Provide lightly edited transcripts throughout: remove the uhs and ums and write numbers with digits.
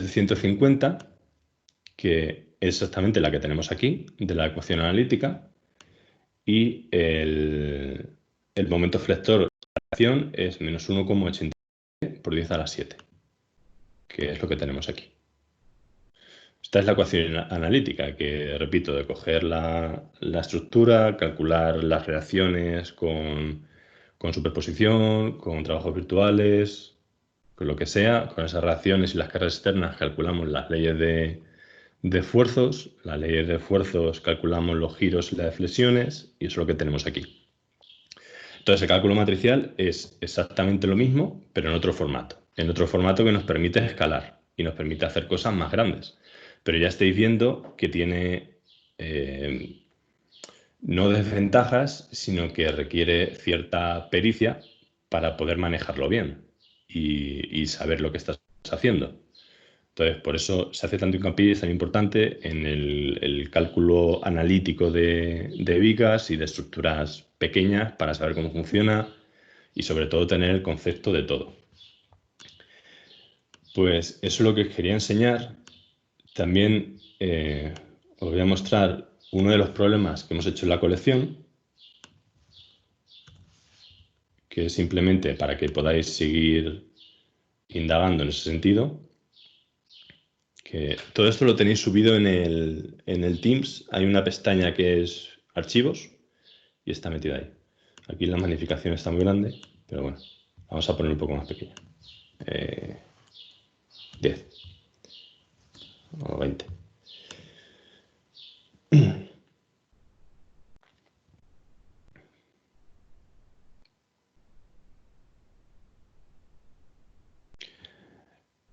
de 150, que es exactamente la que tenemos aquí, de la ecuación analítica, y el momento flector de la reacción es menos 1,87 por 10 a la 7, que es lo que tenemos aquí. Esta es la ecuación analítica, que repito, de coger la estructura, calcular las reacciones con superposición, con trabajos virtuales, con lo que sea. Con esas reacciones y las cargas externas calculamos las leyes de fuerzos. Las leyes de fuerzos calculamos los giros y las deflexiones, y eso es lo que tenemos aquí. Entonces, el cálculo matricial es exactamente lo mismo, pero en otro formato. En otro formato que nos permite escalar y nos permite hacer cosas más grandes. Pero ya estáis viendo que tiene no desventajas, sino que requiere cierta pericia para poder manejarlo bien y saber lo que estás haciendo. Entonces, por eso se hace tanto hincapié, es tan importante en el cálculo analítico de vigas y de estructuras pequeñas para saber cómo funciona y sobre todo tener el concepto de todo. Pues eso es lo que os quería enseñar. También os voy a mostrar uno de los problemas que hemos hecho en la colección, que es simplemente para que podáis seguir indagando en ese sentido. Que todo esto lo tenéis subido en el Teams. Hay una pestaña que es archivos y está metida ahí. Aquí la magnificación está muy grande, pero bueno, vamos a poner un poco más pequeña. 10 o 20.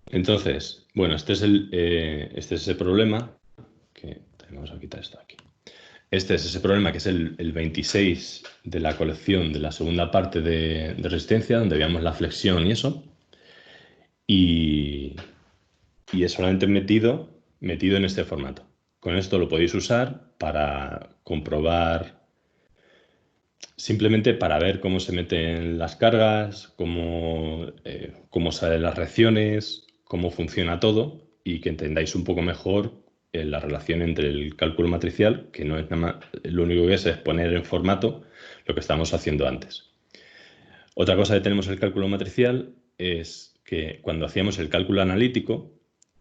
Entonces, bueno, este es ese problema, que vamos a quitar esto aquí. Este es ese problema que es el 26 de la colección de la segunda parte de resistencia, donde veíamos la flexión y eso. Y es solamente metido en este formato. Con esto lo podéis usar para comprobar, simplemente para ver cómo se meten las cargas, cómo salen las reacciones, cómo funciona todo y que entendáis un poco mejor la relación entre el cálculo matricial, que no es nada más, lo único que es poner en formato lo que estamos haciendo antes. Otra cosa que tenemos en el cálculo matricial es que cuando hacíamos el cálculo analítico,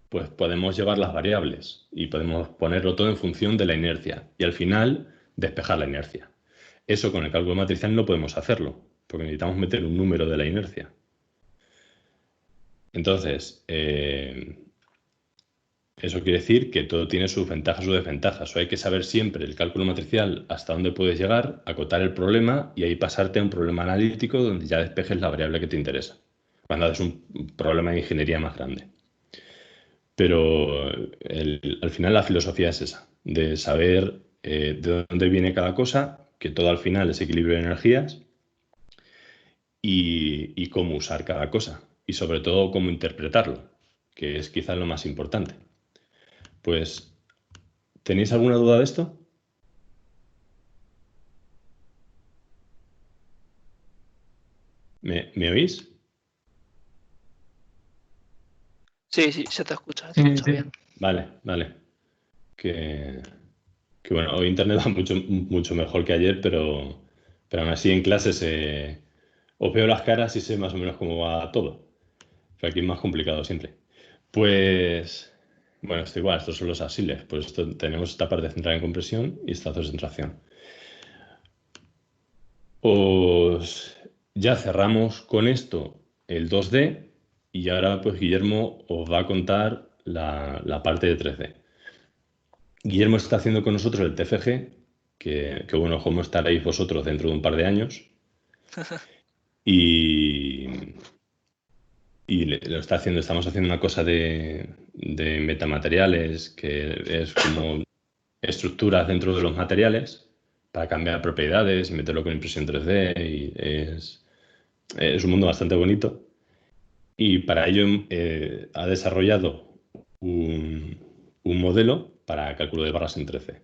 pues podemos llevar las variables y podemos ponerlo todo en función de la inercia y al final despejar la inercia. Eso con el cálculo matricial no podemos hacerlo, porque necesitamos meter un número de la inercia. Entonces, eso quiere decir que todo tiene sus ventajas o desventajas. O hay que saber siempre el cálculo matricial hasta dónde puedes llegar, acotar el problema y ahí pasarte a un problema analítico donde ya despejes la variable que te interesa, cuando haces un problema de ingeniería más grande. Pero al final la filosofía es esa, de saber de dónde viene cada cosa, que todo al final es equilibrio de energías y cómo usar cada cosa y sobre todo cómo interpretarlo, que es quizás lo más importante. Pues, ¿tenéis alguna duda de esto? ¿Me oís? Sí, se te escucha bien. Vale. Que bueno, hoy internet va mucho mejor que ayer, pero aún así en clases os veo las caras y sé más o menos cómo va todo. Pero aquí es más complicado siempre. Pues, bueno, esto igual, estos son los asiles. Pues tenemos esta parte central en compresión y esta concentración. Ya cerramos con esto el 2D y ahora pues Guillermo os va a contar la parte de 3D. Guillermo está haciendo con nosotros el TFG, que bueno, cómo estaréis vosotros dentro de un par de años. Y lo está haciendo, estamos haciendo una cosa de metamateriales, que es como estructuras dentro de los materiales para cambiar propiedades y meterlo con impresión 3D. Y es un mundo bastante bonito. Y para ello ha desarrollado un modelo para cálculo de barras en 3D.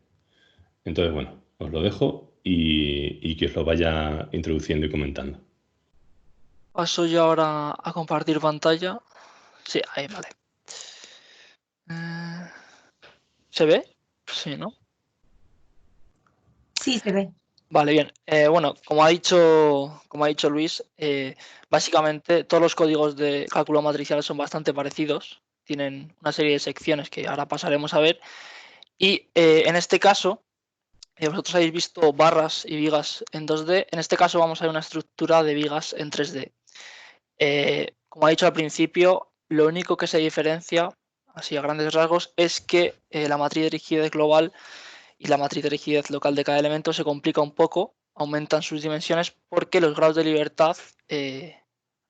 Entonces, bueno, os lo dejo y que os lo vaya introduciendo y comentando. Paso yo ahora a compartir pantalla. Sí, ahí, vale. ¿Se ve? Sí, ¿no? Sí, se ve. Vale, bien. Bueno, como ha dicho Luis, básicamente todos los códigos de cálculo matricial son bastante parecidos. Tienen una serie de secciones que ahora pasaremos a ver. Y en este caso, vosotros habéis visto barras y vigas en 2D. En este caso vamos a ver una estructura de vigas en 3D. Como ha dicho al principio, lo único que se diferencia, así a grandes rasgos, es que la matriz de rigidez global y la matriz de rigidez local de cada elemento se complica un poco, aumentan sus dimensiones porque los grados de libertad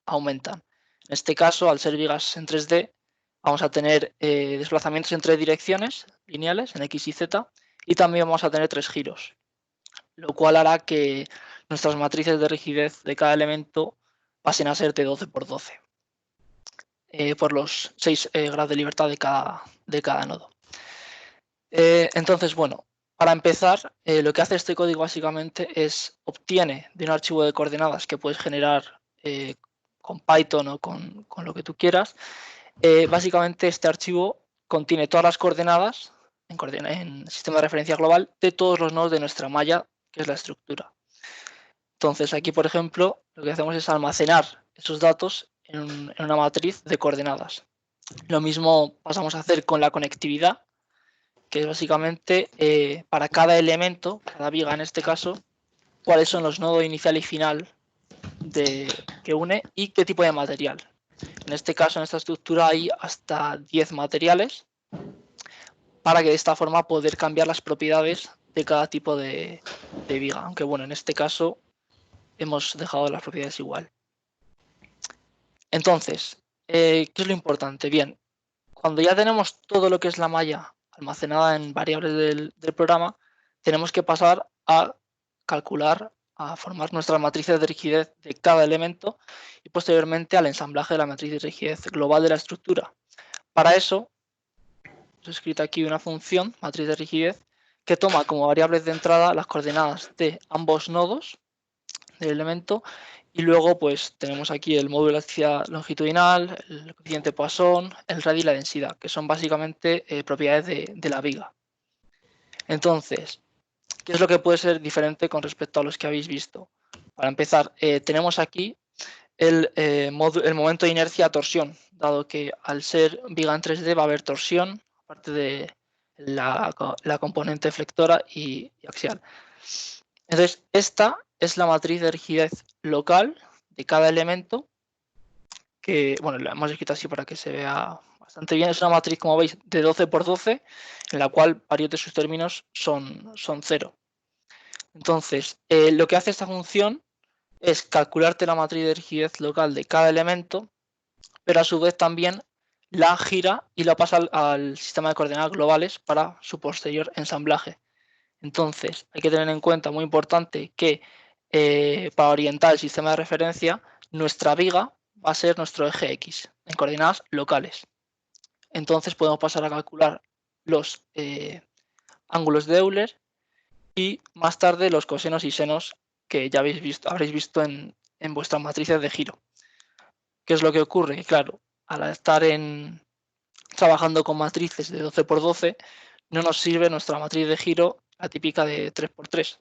aumentan. En este caso, al ser vigas en 3D, vamos a tener desplazamientos en 3 direcciones lineales, en X y Z, y también vamos a tener 3 giros, lo cual hará que nuestras matrices de rigidez de cada elemento pasen a ser de 12 por 12, por los 6 grados de libertad de cada nodo. Entonces, bueno, para empezar, lo que hace este código básicamente es obtiene de un archivo de coordenadas que puedes generar con Python o con lo que tú quieras. Básicamente este archivo contiene todas las coordenadas en sistema de referencia global de todos los nodos de nuestra malla, que es la estructura. Entonces aquí, por ejemplo, lo que hacemos es almacenar esos datos en una matriz de coordenadas. Lo mismo pasamos a hacer con la conectividad, que es básicamente para cada elemento, cada viga en este caso, cuáles son los nodos inicial y final que une y qué tipo de material. En este caso, en esta estructura hay hasta 10 materiales para que de esta forma poder cambiar las propiedades de cada tipo de viga. Aunque bueno, en este caso hemos dejado las propiedades igual. Entonces, ¿qué es lo importante? Bien, cuando ya tenemos todo lo que es la malla almacenada en variables del programa, tenemos que pasar a calcular, a formar nuestras matrices de rigidez de cada elemento y posteriormente al ensamblaje de la matriz de rigidez global de la estructura. Para eso, he escrito aquí una función, matriz de rigidez, que toma como variables de entrada las coordenadas de ambos nodos del elemento y luego pues tenemos aquí el módulo de elasticidad longitudinal, el coeficiente Poisson, el radio y la densidad, que son básicamente propiedades de la viga. Entonces, ¿qué es lo que puede ser diferente con respecto a los que habéis visto? Para empezar, tenemos aquí el momento de inercia torsión, dado que al ser viga en 3D va a haber torsión, aparte de la componente flectora y axial. Entonces, esta es la matriz de rigidez local de cada elemento, que, bueno, la hemos escrito así para que se vea bastante bien. Es una matriz, como veis, de 12 por 12, en la cual varios de sus términos son 0. Entonces, lo que hace esta función es calcularte la matriz de rigidez local de cada elemento, pero a su vez también la gira y la pasa al sistema de coordenadas globales para su posterior ensamblaje. Entonces, hay que tener en cuenta, muy importante, que para orientar el sistema de referencia, nuestra viga va a ser nuestro eje X en coordenadas locales. Entonces podemos pasar a calcular los ángulos de Euler y más tarde los cosenos y senos que ya habréis visto en vuestras matrices de giro. ¿Qué es lo que ocurre? Que claro, al estar trabajando con matrices de 12 por 12, no nos sirve nuestra matriz de giro, la típica de 3 por 3.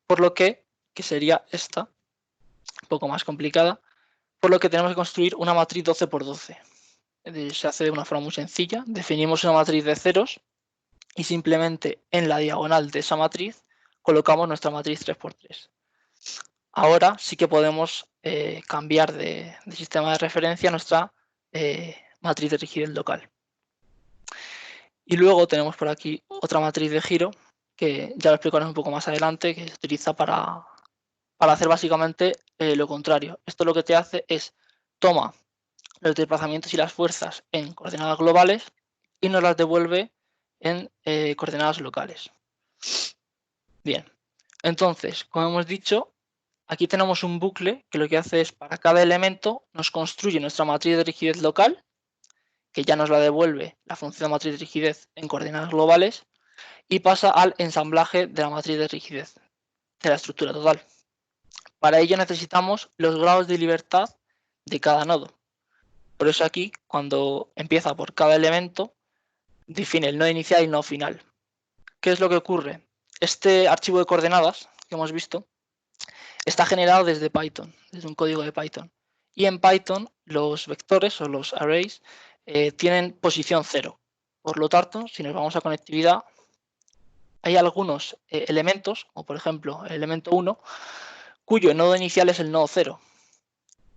Por lo que sería esta, un poco más complicada, por lo que tenemos que construir una matriz 12 por 12. Se hace de una forma muy sencilla. Definimos una matriz de ceros y simplemente en la diagonal de esa matriz colocamos nuestra matriz 3 por 3. Ahora sí que podemos cambiar de sistema de referencia nuestra matriz de rigidez local. Y luego tenemos por aquí otra matriz de giro, que ya lo explicaremos un poco más adelante, que se utiliza para hacer básicamente lo contrario. Esto lo que te hace es toma los desplazamientos y las fuerzas en coordenadas globales y nos las devuelve en coordenadas locales. Bien, entonces, como hemos dicho, aquí tenemos un bucle que lo que hace es para cada elemento nos construye nuestra matriz de rigidez local, que ya nos la devuelve la función de matriz de rigidez en coordenadas globales, y pasa al ensamblaje de la matriz de rigidez de la estructura total. Para ello necesitamos los grados de libertad de cada nodo. Por eso aquí, cuando empieza por cada elemento, define el nodo inicial y el nodo final. ¿Qué es lo que ocurre? Este archivo de coordenadas que hemos visto está generado desde Python, desde un código de Python. Y en Python los vectores o los arrays tienen posición 0. Por lo tanto, si nos vamos a conectividad, hay algunos elementos, como por ejemplo el elemento 1, cuyo nodo inicial es el nodo 0.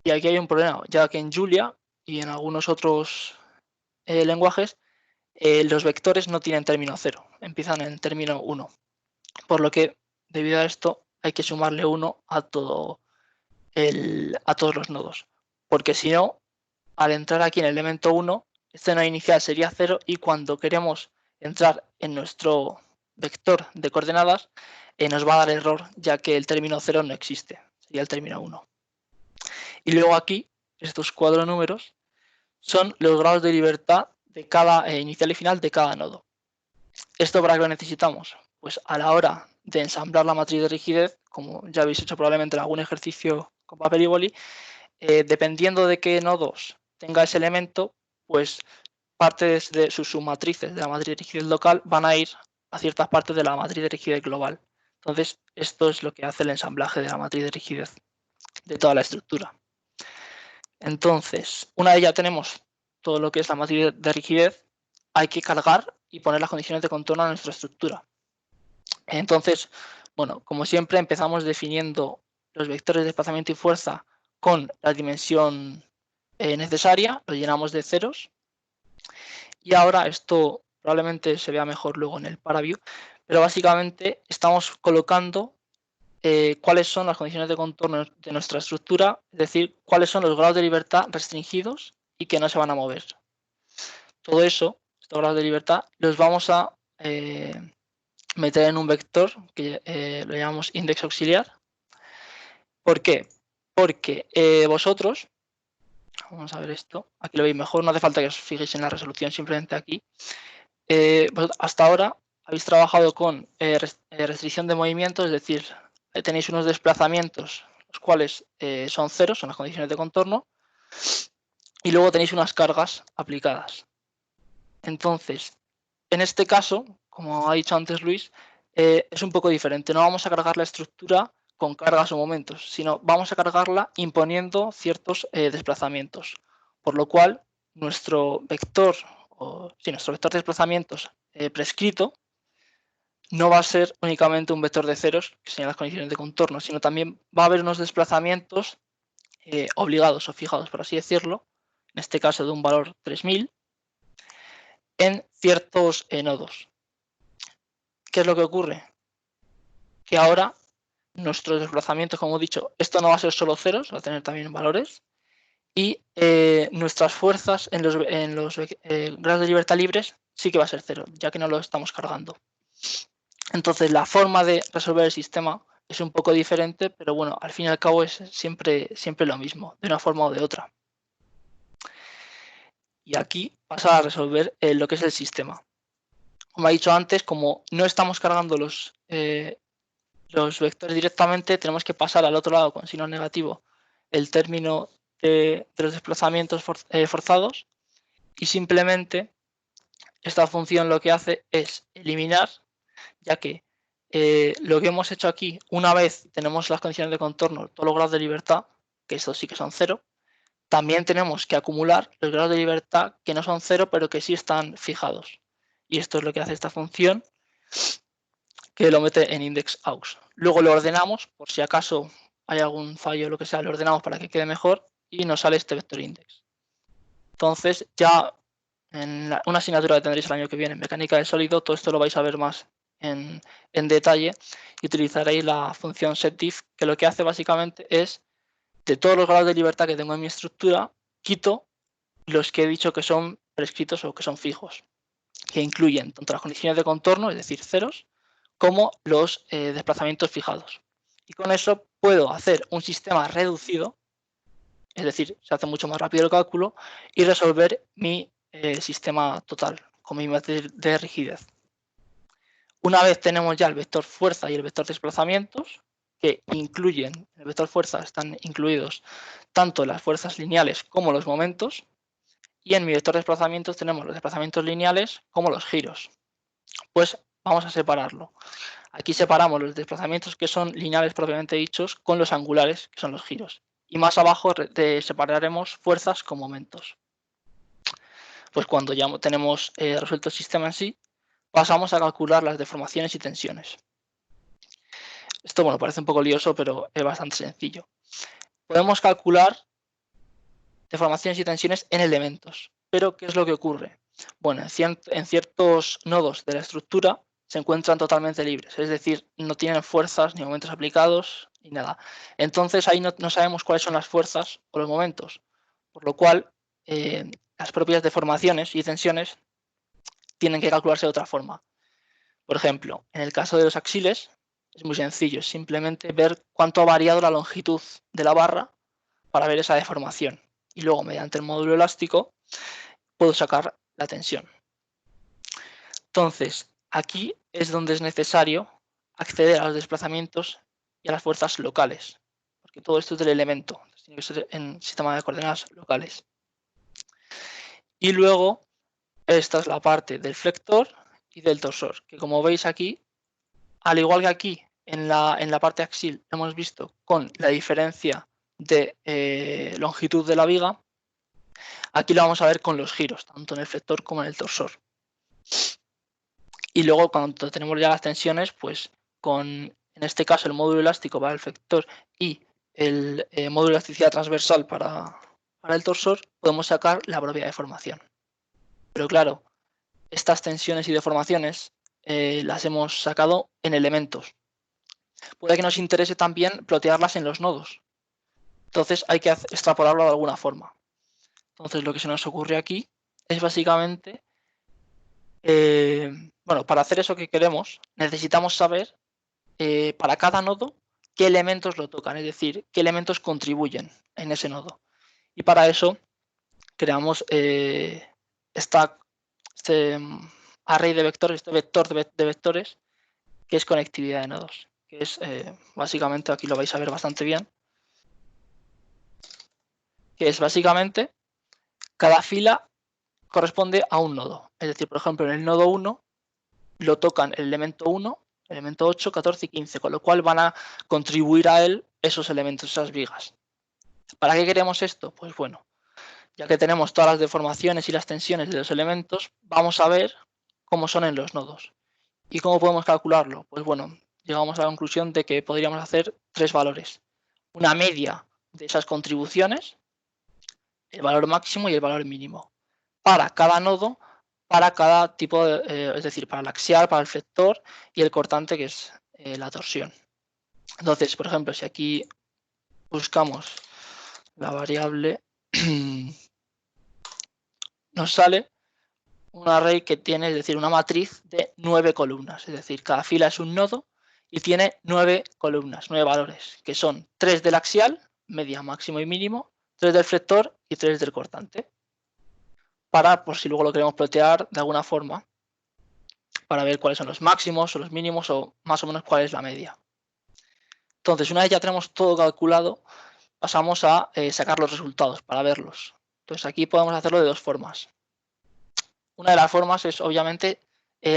Y aquí hay un problema, ya que en Julia y en algunos otros lenguajes los vectores no tienen término 0, empiezan en término 1. Por lo que, debido a esto, hay que sumarle 1 a todos los nodos. Porque si no, al entrar aquí en el elemento 1, este nodo inicial sería 0 y cuando queremos entrar en nuestro vector de coordenadas, nos va a dar error, ya que el término 0 no existe, sería el término 1. Y luego aquí, estos 4 números son los grados de libertad de cada inicial y final de cada nodo. ¿Esto para qué lo necesitamos? Pues a la hora de ensamblar la matriz de rigidez, como ya habéis hecho probablemente en algún ejercicio con papel y boli, dependiendo de qué nodos tenga ese elemento, pues partes de sus submatrices de la matriz de rigidez local van a ir a ciertas partes de la matriz de rigidez global. Entonces, esto es lo que hace el ensamblaje de la matriz de rigidez de toda la estructura. Entonces, una vez ya tenemos todo lo que es la matriz de rigidez, hay que cargar y poner las condiciones de contorno a nuestra estructura. Entonces, bueno, como siempre empezamos definiendo los vectores de desplazamiento y fuerza con la dimensión necesaria, lo llenamos de ceros. Y ahora esto probablemente se vea mejor luego en el paraview, pero básicamente estamos colocando cuáles son las condiciones de contorno de nuestra estructura, es decir, cuáles son los grados de libertad restringidos y que no se van a mover. Todo eso, estos grados de libertad, los vamos a meter en un vector que lo llamamos index auxiliar. ¿Por qué? Porque vosotros, vamos a ver esto, aquí lo veis mejor, no hace falta que os fijéis en la resolución, simplemente aquí. Hasta ahora habéis trabajado con restricción de movimiento, es decir, tenéis unos desplazamientos, los cuales son ceros, son las condiciones de contorno, y luego tenéis unas cargas aplicadas. Entonces, en este caso, como ha dicho antes Luis, es un poco diferente. No vamos a cargar la estructura con cargas o momentos, sino vamos a cargarla imponiendo ciertos desplazamientos. Por lo cual, nuestro vector de desplazamientos prescrito no va a ser únicamente un vector de ceros, que serían las condiciones de contorno, sino también va a haber unos desplazamientos obligados o fijados, por así decirlo, en este caso de un valor 3000, en ciertos nodos. ¿Qué es lo que ocurre? Que ahora nuestros desplazamientos, como he dicho, esto no va a ser solo ceros, va a tener también valores, y nuestras fuerzas en los grados de libertad libres sí que va a ser cero, ya que no lo estamos cargando. Entonces, la forma de resolver el sistema es un poco diferente, pero bueno, al fin y al cabo es siempre lo mismo, de una forma o de otra. Y aquí pasa a resolver lo que es el sistema. Como he dicho antes, como no estamos cargando los vectores directamente, tenemos que pasar al otro lado con signo negativo el término de los desplazamientos forzados, y simplemente esta función lo que hace es eliminar, ya que lo que hemos hecho aquí, una vez tenemos las condiciones de contorno, todos los grados de libertad, que estos sí que son 0, también tenemos que acumular los grados de libertad que no son 0, pero que sí están fijados. Y esto es lo que hace esta función, que lo mete en index aux. Luego lo ordenamos, por si acaso hay algún fallo o lo que sea, lo ordenamos para que quede mejor y nos sale este vector index. Entonces, ya en una asignatura que tendréis el año que viene, en mecánica de sólido, todo esto lo vais a ver más en detalle y utilizaréis la función setDiff, que lo que hace básicamente es, de todos los grados de libertad que tengo en mi estructura, quito los que he dicho que son prescritos o que son fijos, que incluyen tanto las condiciones de contorno, es decir, ceros, como los desplazamientos fijados. Y con eso puedo hacer un sistema reducido, es decir, se hace mucho más rápido el cálculo, y resolver mi sistema total con mi matriz de rigidez. Una vez tenemos ya el vector fuerza y el vector desplazamientos, que incluyen, el vector fuerza están incluidos tanto las fuerzas lineales como los momentos, Y en mi vector de desplazamientos tenemos los desplazamientos lineales como los giros. Pues vamos a separarlo. Aquí separamos los desplazamientos que son lineales propiamente dichos con los angulares, que son los giros. Y más abajo separaremos fuerzas con momentos. Pues cuando ya tenemos resuelto el sistema en sí, pasamos a calcular las deformaciones y tensiones. Esto, bueno, parece un poco lioso, pero es bastante sencillo. Podemos calcular deformaciones y tensiones en elementos. Pero, ¿qué es lo que ocurre? Bueno, en ciertos nodos de la estructura se encuentran totalmente libres, es decir, no tienen fuerzas ni momentos aplicados ni nada. Entonces ahí no sabemos cuáles son las fuerzas o los momentos, por lo cual las propias deformaciones y tensiones tienen que calcularse de otra forma. Por ejemplo, en el caso de los axiles es muy sencillo, es simplemente ver cuánto ha variado la longitud de la barra para ver esa deformación. Y luego, mediante el módulo elástico, puedo sacar la tensión. Entonces, aquí es donde es necesario acceder a los desplazamientos y a las fuerzas locales, porque todo esto es del elemento, tiene que ser en sistema de coordenadas locales. Y luego, esta es la parte del flector y del torsor, que como veis aquí, al igual que aquí en la parte axial hemos visto con la diferencia de longitud de la viga, aquí lo vamos a ver con los giros, tanto en el flector como en el torsor. Y luego cuando tenemos ya las tensiones, pues con, en este caso, el módulo elástico para el flector y el módulo de elasticidad transversal para el torsor, podemos sacar la propia deformación. Pero claro, estas tensiones y deformaciones las hemos sacado en elementos. Puede que nos interese también plotearlas en los nodos. Entonces hay que extrapolarlo de alguna forma. Entonces lo que se nos ocurre aquí es básicamente, bueno, para hacer eso que queremos, necesitamos saber para cada nodo qué elementos lo tocan, es decir, qué elementos contribuyen en ese nodo. Y para eso creamos este array de vectores, este vector de vectores, que es conectividad de nodos, que es básicamente, aquí lo vais a ver bastante bien, que es básicamente cada fila corresponde a un nodo. Es decir, por ejemplo, en el nodo 1 lo tocan el elemento 1, elemento 8, 14 y 15, con lo cual van a contribuir a él esos elementos, esas vigas. ¿Para qué queremos esto? Pues bueno, ya que tenemos todas las deformaciones y las tensiones de los elementos, vamos a ver cómo son en los nodos. ¿Y cómo podemos calcularlo? Pues bueno, llegamos a la conclusión de que podríamos hacer tres valores. Una media de esas contribuciones, el valor máximo y el valor mínimo, para cada nodo, para cada tipo de, es decir, para el axial, para el flector y el cortante, que es la torsión. Entonces, por ejemplo, si aquí buscamos la variable, nos sale un array que tiene, es decir, una matriz de 9 columnas. Es decir, cada fila es un nodo y tiene 9 columnas, 9 valores, que son 3 del axial, media, máximo y mínimo, 3 del flector y 3 del cortante. Para, por si luego lo queremos plotear de alguna forma, para ver cuáles son los máximos o los mínimos o más o menos cuál es la media. Entonces, una vez ya tenemos todo calculado, pasamos a sacar los resultados para verlos. Entonces, aquí podemos hacerlo de dos formas. Una de las formas es, obviamente,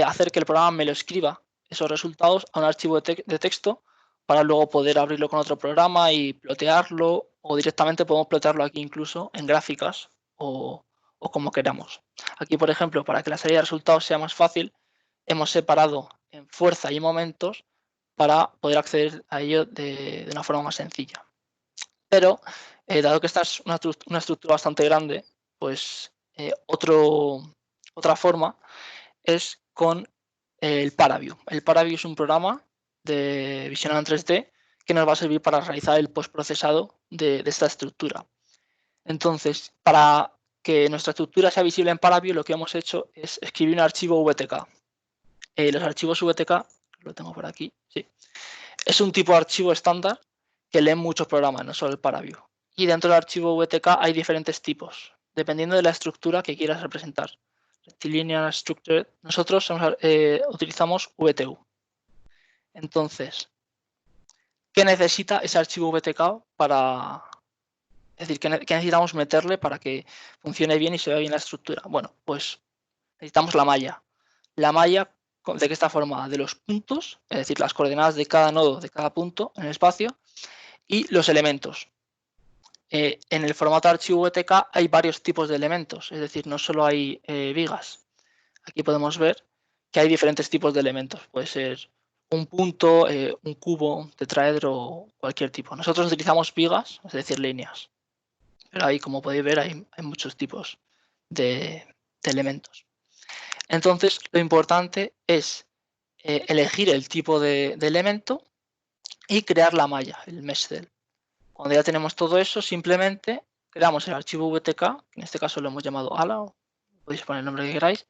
hacer que el programa me lo escriba esos resultados a un archivo de texto para luego poder abrirlo con otro programa y plotearlo, o directamente podemos plotearlo aquí incluso en gráficas o como queramos. Aquí, por ejemplo, para que la serie de resultados sea más fácil, hemos separado en fuerza y momentos para poder acceder a ello de una forma más sencilla. Pero, dado que esta es una estructura bastante grande, pues otra forma es con el ParaView. El ParaView es un programa de visionado en 3D que nos va a servir para realizar el postprocesado de esta estructura. Entonces, para que nuestra estructura sea visible en ParaView, lo que hemos hecho es escribir un archivo VTK. Los archivos VTK, lo tengo por aquí, sí, es un tipo de archivo estándar que leen muchos programas, no solo el ParaView. Y dentro del archivo VTK hay diferentes tipos, dependiendo de la estructura que quieras representar. Rectilinear Structure, nosotros utilizamos VTU. Entonces, ¿qué necesita ese archivo VTK para Es decir, ¿qué necesitamos meterle para que funcione bien y se vea bien la estructura? Bueno, pues necesitamos la malla. La malla, ¿de qué está formada? De los puntos, es decir, las coordenadas de cada nodo, de cada punto en el espacio, y los elementos. En el formato archivo VTK hay varios tipos de elementos, es decir, no solo hay vigas. Aquí podemos ver que hay diferentes tipos de elementos. Puede ser un punto, un cubo, un tetraedro, cualquier tipo. Nosotros utilizamos vigas, es decir, líneas. Pero ahí, como podéis ver, hay muchos tipos de elementos. Entonces, lo importante es elegir el tipo de elemento y crear la malla, el mesh cell. Cuando ya tenemos todo eso, simplemente creamos el archivo VTK, que en este caso lo hemos llamado ALA, o podéis poner el nombre que queráis,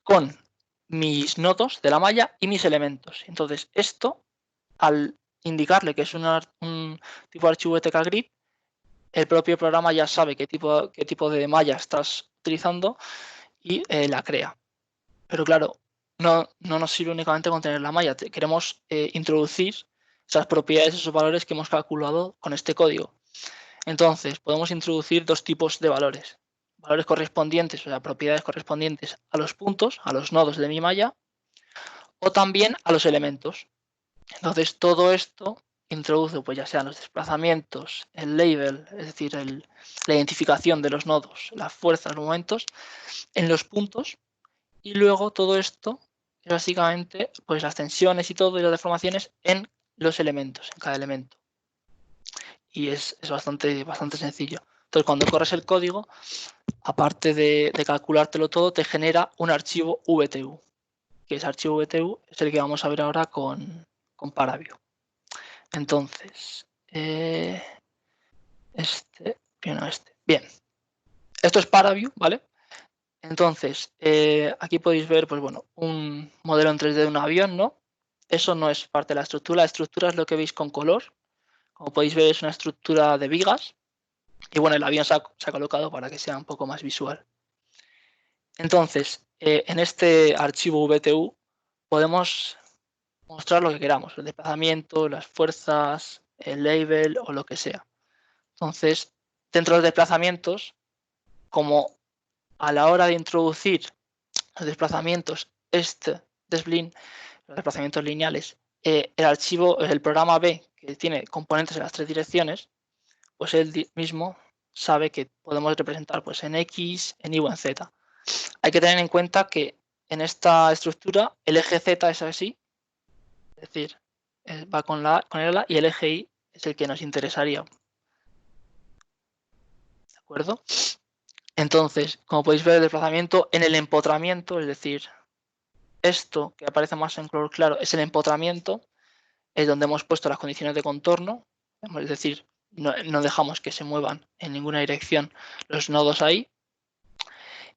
con mis nodos de la malla y mis elementos. Entonces, esto, al indicarle que es un tipo de archivo VTK grid, el propio programa ya sabe qué tipo de malla estás utilizando y la crea. Pero claro, no nos sirve únicamente con tener la malla. Queremos introducir esas propiedades, esos valores que hemos calculado con este código. Entonces, podemos introducir dos tipos de valores. Valores correspondientes, o sea, propiedades correspondientes a los puntos, a los nodos de mi malla, o también a los elementos. Entonces, todo esto introduce, pues ya sean los desplazamientos, el label, es decir, la identificación de los nodos, las fuerzas, los momentos, en los puntos, y luego todo esto es básicamente pues las tensiones y todo, y las deformaciones en los elementos, en cada elemento. Y es bastante sencillo. Entonces, cuando corres el código, aparte de calculártelo todo, te genera un archivo VTU, que ese archivo VTU es el que vamos a ver ahora con Paraview. Entonces, Bien, esto es Paraview, ¿vale? Entonces, aquí podéis ver, pues bueno, un modelo en 3D de un avión, ¿no? Eso no es parte de la estructura. La estructura es lo que veis con color. Como podéis ver, es una estructura de vigas. Y bueno, el avión se ha colocado para que sea un poco más visual. Entonces, en este archivo VTU podemos mostrar lo que queramos, el desplazamiento, las fuerzas, el label o lo que sea. Entonces, dentro de los desplazamientos, como a la hora de introducir los desplazamientos los desplazamientos lineales, el programa B, que tiene componentes en las tres direcciones, pues él mismo sabe que podemos representar pues, en X, en Y o en Z. Hay que tener en cuenta que en esta estructura el eje Z es así, es decir, va con el ala, y el eje Y es el que nos interesaría. ¿De acuerdo? Entonces, como podéis ver, el desplazamiento en el empotramiento, es decir, esto que aparece más en color claro es el empotramiento, es donde hemos puesto las condiciones de contorno, es decir, no dejamos que se muevan en ninguna dirección los nodos ahí,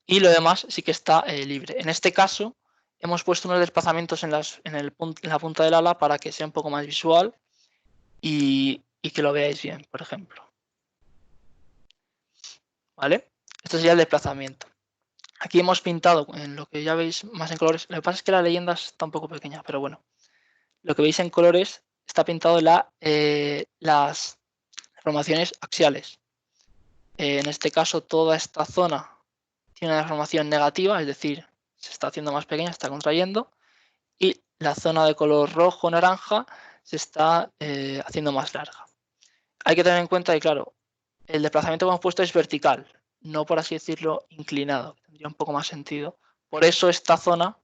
y lo demás sí que está libre. En este caso, hemos puesto unos desplazamientos en la punta del ala para que sea un poco más visual y que lo veáis bien, por ejemplo. ¿Vale? Esto sería el desplazamiento. Aquí hemos pintado en lo que ya veis más en colores. Lo que pasa es que la leyenda está un poco pequeña, pero bueno. Lo que veis en colores está pintado las deformaciones axiales. En este caso, toda esta zona tiene una deformación negativa, es decir, se está haciendo más pequeña, está contrayendo. Y la zona de color rojo, naranja, se está haciendo más larga. Hay que tener en cuenta que, claro, el desplazamiento que hemos puesto es vertical, no, por así decirlo, inclinado. Tendría un poco más sentido. Por eso esta zona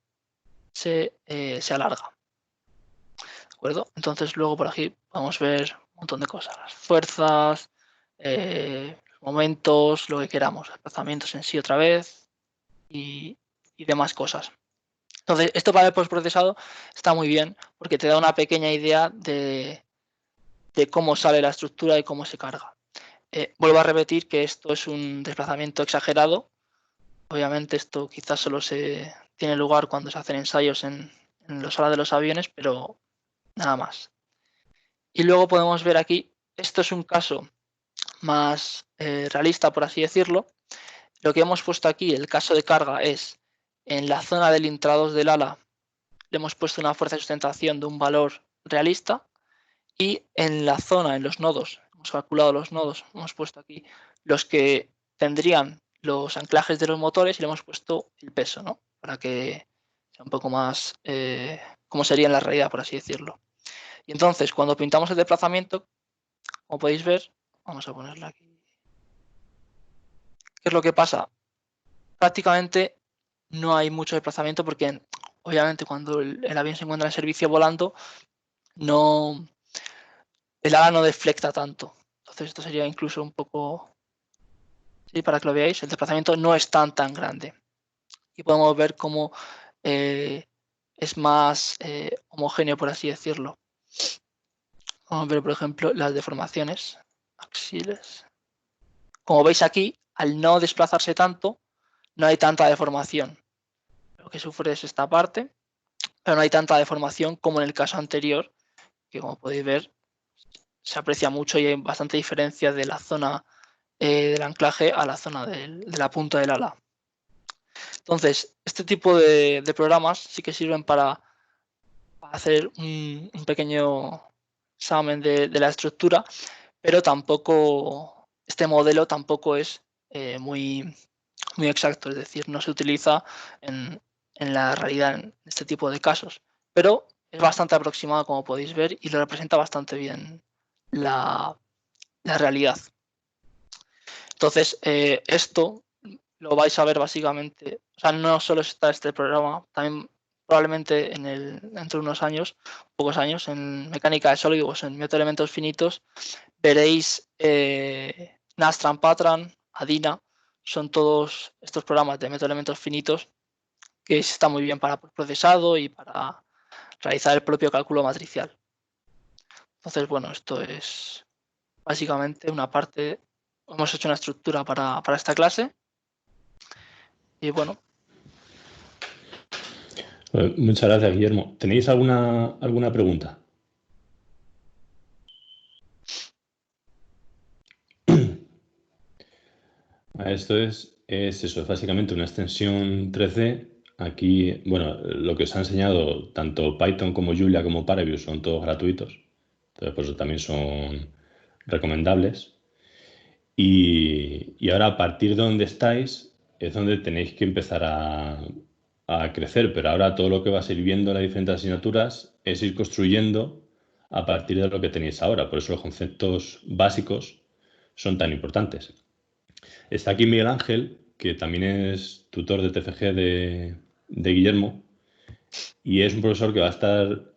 se alarga. ¿De acuerdo? Entonces luego por aquí vamos a ver un montón de cosas. Las fuerzas, momentos, lo que queramos. Desplazamientos en sí otra vez y demás cosas. Entonces, esto para el postprocesado está muy bien porque te da una pequeña idea de cómo sale la estructura y cómo se carga. Vuelvo a repetir que esto es un desplazamiento exagerado. Obviamente esto quizás solo se tiene lugar cuando se hacen ensayos en los alas de los aviones, pero nada más. Y luego podemos ver aquí, esto es un caso más realista, por así decirlo. Lo que hemos puesto aquí, el caso de carga, es en la zona del intrados del ala, le hemos puesto una fuerza de sustentación de un valor realista, y en la zona, en los nodos, hemos calculado los nodos, hemos puesto aquí los que tendrían los anclajes de los motores y le hemos puesto el peso, ¿no? Para que sea un poco más como sería en la realidad, por así decirlo. Y entonces, cuando pintamos el desplazamiento, como podéis ver, vamos a ponerlo aquí. ¿Qué es lo que pasa? Prácticamente no hay mucho desplazamiento porque, obviamente, cuando el avión se encuentra en servicio volando, el ala no deflecta tanto. Entonces, esto sería incluso un poco... Sí, para que lo veáis, el desplazamiento no es tan grande. Y podemos ver cómo es más homogéneo, por así decirlo. Vamos a ver, por ejemplo, las deformaciones axiales. Como veis aquí, al no desplazarse tanto, no hay tanta deformación. Lo que sufre es esta parte, pero no hay tanta deformación como en el caso anterior, que como podéis ver, se aprecia mucho y hay bastante diferencia de la zona del anclaje a la zona de la punta del ala. Entonces, este tipo de programas sí que sirven para hacer un pequeño examen de la estructura, pero tampoco, este modelo tampoco es muy exacto, es decir, no se utiliza en la realidad en este tipo de casos, pero es bastante aproximado, como podéis ver, y lo representa bastante bien la realidad. Entonces, esto lo vais a ver básicamente, o sea, no solo está este programa, también probablemente dentro de unos años, pocos años, en mecánica de sólidos, en método de elementos finitos, veréis Nastran Patran, Adina, son todos estos programas de método de elementos finitos que están muy bien para procesado y para realizar el propio cálculo matricial. Entonces, bueno, esto es básicamente una parte, hemos hecho una estructura para esta clase. Y bueno. Muchas gracias, Guillermo. ¿Tenéis alguna pregunta? Esto es eso, es básicamente una extensión 3D. Aquí, bueno, lo que os ha enseñado, tanto Python como Julia como Parabius son todos gratuitos. Entonces, pues también son recomendables. Y ahora, a partir de donde estáis, es donde tenéis que empezar a crecer. Pero ahora todo lo que vas a ir viendo en las diferentes asignaturas es ir construyendo a partir de lo que tenéis ahora. Por eso los conceptos básicos son tan importantes. Está aquí Miguel Ángel, que también es tutor de TFG de Guillermo, y es un profesor que va a estar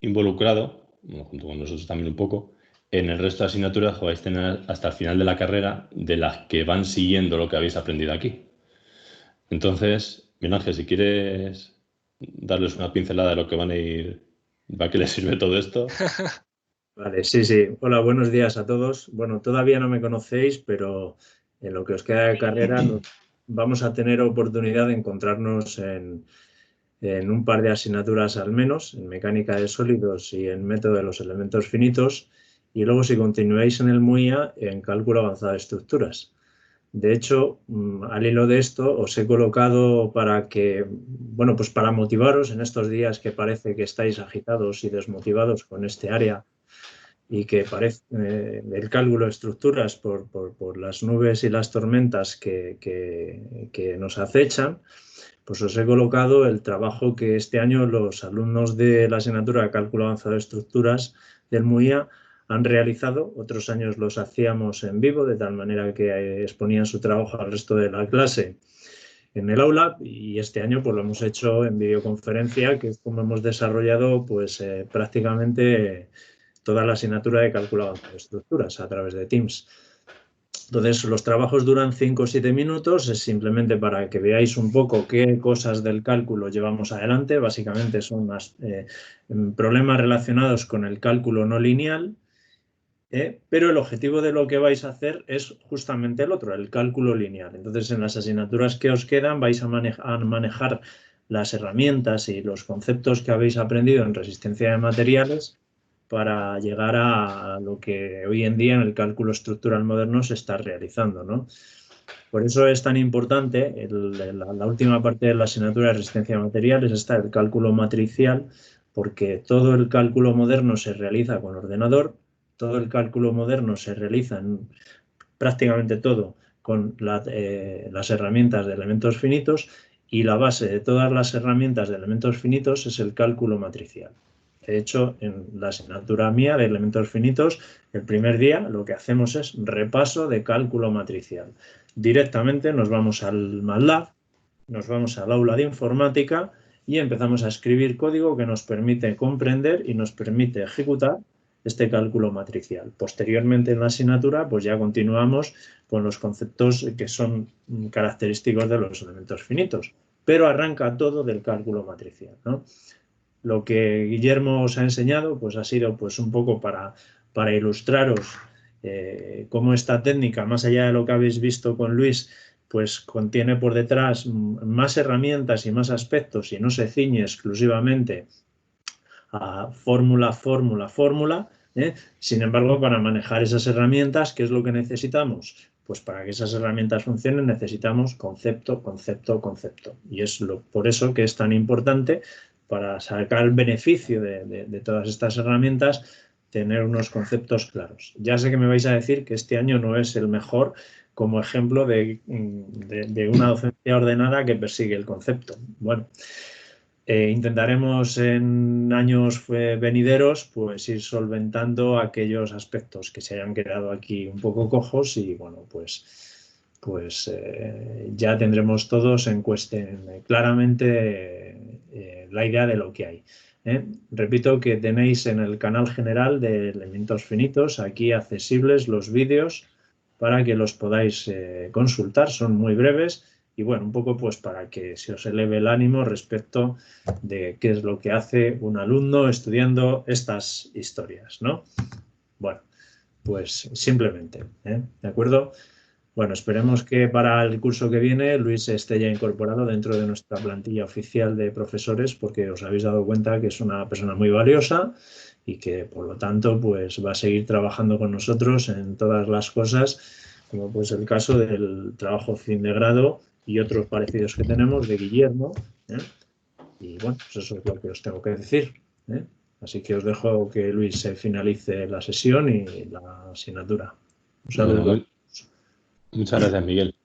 involucrado, bueno, junto con nosotros también un poco, en el resto de asignaturas que vais a tener hasta el final de la carrera, de las que van siguiendo lo que habéis aprendido aquí. Entonces, Miguel Ángel, si quieres darles una pincelada de lo que van a ir, ¿para qué les sirve todo esto? Vale, sí, sí. Hola, buenos días a todos. Bueno, todavía no me conocéis, pero en lo que os queda de carrera vamos a tener oportunidad de encontrarnos en un par de asignaturas al menos, en mecánica de sólidos y en método de los elementos finitos, y luego si continuáis en el MUIA, en cálculo avanzado de estructuras. De hecho, al hilo de esto, os he colocado para que, bueno, pues para motivaros en estos días que parece que estáis agitados y desmotivados con este área y que parece el cálculo de estructuras por las nubes y las tormentas que nos acechan, pues os he colocado el trabajo que este año los alumnos de la asignatura de Cálculo Avanzado de Estructuras del MUIA han realizado. Otros años los hacíamos en vivo, de tal manera que exponían su trabajo al resto de la clase en el aula, y este año pues lo hemos hecho en videoconferencia, que es como hemos desarrollado pues prácticamente toda la asignatura de Cálculo Avanzado de Estructuras a través de Teams. Entonces, los trabajos duran 5 o 7 minutos, es simplemente para que veáis un poco qué cosas del cálculo llevamos adelante. Básicamente son problemas relacionados con el cálculo no lineal, pero el objetivo de lo que vais a hacer es justamente el otro, el cálculo lineal. Entonces, en las asignaturas que os quedan vais a manejar las herramientas y los conceptos que habéis aprendido en resistencia de materiales para llegar a lo que hoy en día en el cálculo estructural moderno se está realizando, ¿no? Por eso es tan importante, la última parte de la asignatura de resistencia de materiales está el cálculo matricial, porque todo el cálculo moderno se realiza con ordenador, todo el cálculo moderno se realiza prácticamente todo con las herramientas de elementos finitos, y la base de todas las herramientas de elementos finitos es el cálculo matricial. De hecho, en la asignatura mía de elementos finitos, el primer día lo que hacemos es repaso de cálculo matricial. Directamente nos vamos al MATLAB, nos vamos al aula de informática y empezamos a escribir código que nos permite comprender y nos permite ejecutar este cálculo matricial. Posteriormente en la asignatura pues ya continuamos con los conceptos que son característicos de los elementos finitos, pero arranca todo del cálculo matricial, ¿no? Lo que Guillermo os ha enseñado pues ha sido pues un poco para ilustraros cómo esta técnica, más allá de lo que habéis visto con Luis, pues contiene por detrás más herramientas y más aspectos y no se ciñe exclusivamente a fórmula. Sin embargo, para manejar esas herramientas, ¿qué es lo que necesitamos? Pues para que esas herramientas funcionen necesitamos concepto. Y es por eso que es tan importante, para sacar el beneficio de todas estas herramientas, tener unos conceptos claros. Ya sé que me vais a decir que este año no es el mejor como ejemplo de una docencia ordenada que persigue el concepto. Bueno, intentaremos en años venideros pues ir solventando aquellos aspectos que se hayan quedado aquí un poco cojos y bueno, pues ya tendremos todos en cuestión claramente la idea de lo que hay. Repito que tenéis en el canal general de Elementos Finitos aquí accesibles los vídeos para que los podáis consultar, son muy breves y bueno, un poco pues para que se os eleve el ánimo respecto de qué es lo que hace un alumno estudiando estas historias, ¿no? Bueno, pues simplemente, ¿de acuerdo? Bueno, esperemos que para el curso que viene Luis esté ya incorporado dentro de nuestra plantilla oficial de profesores, porque os habéis dado cuenta que es una persona muy valiosa y que por lo tanto pues va a seguir trabajando con nosotros en todas las cosas, como pues el caso del trabajo fin de grado y otros parecidos que tenemos de Guillermo, y bueno, pues eso es lo que os tengo que decir, Así que os dejo que Luis finalice la sesión y la asignatura. Un saludo. Bueno, muchas gracias, Miguel.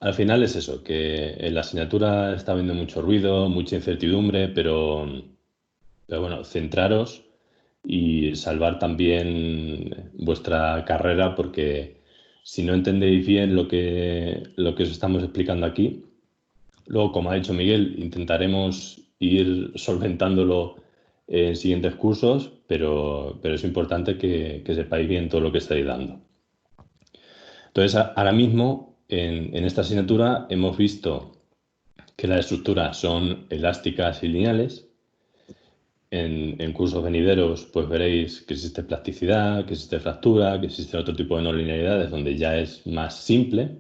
Al final es eso, que en la asignatura está habiendo mucho ruido, mucha incertidumbre, pero bueno, centraros y salvar también vuestra carrera, porque si no entendéis bien lo que os estamos explicando aquí, luego, como ha dicho Miguel, intentaremos ir solventándolo en siguientes cursos, pero es importante que sepáis bien todo lo que estáis dando. Entonces, ahora mismo, en esta asignatura, hemos visto que las estructuras son elásticas y lineales. En cursos venideros, pues veréis que existe plasticidad, que existe fractura, que existe otro tipo de no linealidades, donde ya es más simple,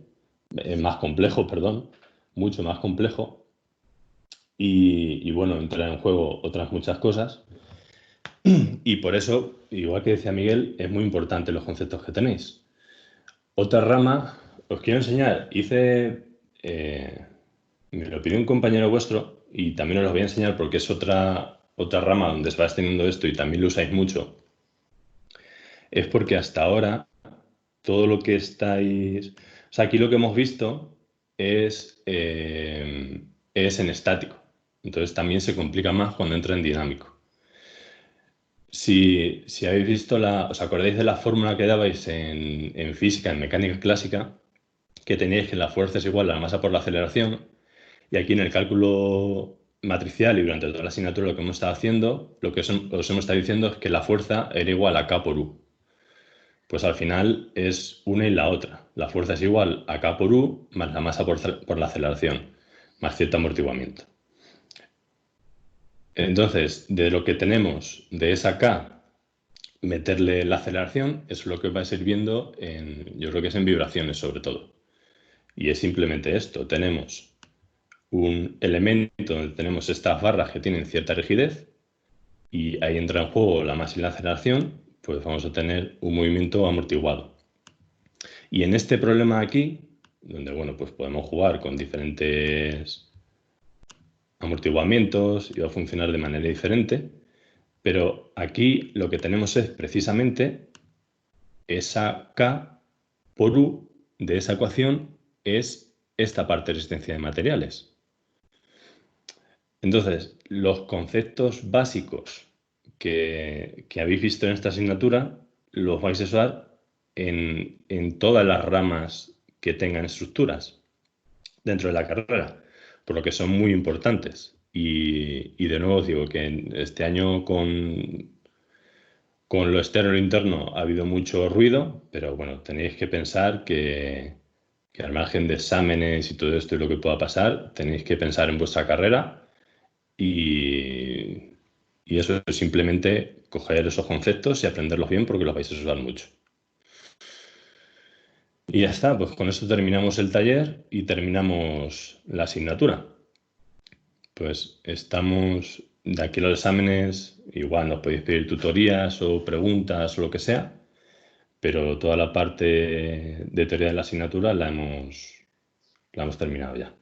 más complejo, perdón, mucho más complejo. Y bueno, entran en juego otras muchas cosas. Y por eso, igual que decía Miguel, es muy importante los conceptos que tenéis. Otra rama, os quiero enseñar, me lo pidió un compañero vuestro y también os lo voy a enseñar porque es otra rama donde se va extendiendo esto y también lo usáis mucho. Es porque hasta ahora todo lo que estáis... O sea, aquí lo que hemos visto es en estático. Entonces también se complica más cuando entra en dinámico. Si habéis visto ¿os acordáis de la fórmula que dabais en física, en mecánica clásica? Que teníais que la fuerza es igual a la masa por la aceleración. Y aquí en el cálculo matricial y durante toda la asignatura lo que hemos estado haciendo, lo que os hemos estado diciendo es que la fuerza era igual a K por U. Pues al final es una y la otra. La fuerza es igual a K por U más la masa por la aceleración, más cierto amortiguamiento. Entonces, de lo que tenemos de esa K, meterle la aceleración, es lo que vais a ir viendo yo creo que es en vibraciones sobre todo. Y es simplemente esto. Tenemos un elemento donde tenemos estas barras que tienen cierta rigidez y ahí entra en juego la masa y la aceleración, pues vamos a tener un movimiento amortiguado. Y en este problema aquí, donde bueno, pues podemos jugar con diferentes amortiguamientos y va a funcionar de manera diferente, pero aquí lo que tenemos es precisamente esa K por U de esa ecuación es esta parte de resistencia de materiales. Entonces, los conceptos básicos que habéis visto en esta asignatura los vais a usar en todas las ramas que tengan estructuras dentro de la carrera, por lo que son muy importantes. Y de nuevo os digo que este año con lo externo y lo interno ha habido mucho ruido, pero bueno, tenéis que pensar que al margen de exámenes y todo esto y lo que pueda pasar, tenéis que pensar en vuestra carrera y eso es simplemente coger esos conceptos y aprenderlos bien porque los vais a usar mucho. Y ya está, pues con esto terminamos el taller y terminamos la asignatura. Pues estamos de aquí a los exámenes, igual nos podéis pedir tutorías o preguntas o lo que sea, pero toda la parte de teoría de la asignatura la hemos terminado ya.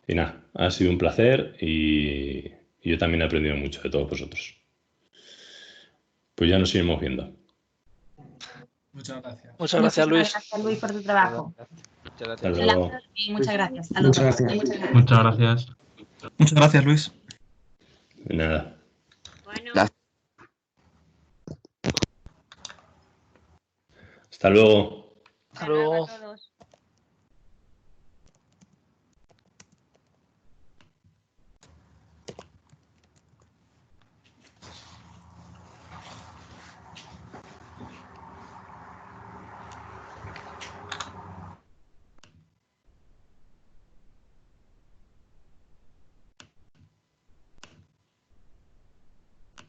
Y nada, ha sido un placer y yo también he aprendido mucho de todos vosotros. Pues ya nos iremos viendo. Muchas gracias. Muchas gracias, Luis. Gracias, Luis, por tu trabajo. Hasta luego. Muchas gracias. Hasta Muchas luego. gracias. Muchas gracias. Muchas gracias, Luis. De nada. Bueno. Hasta luego. Hasta luego. A todos.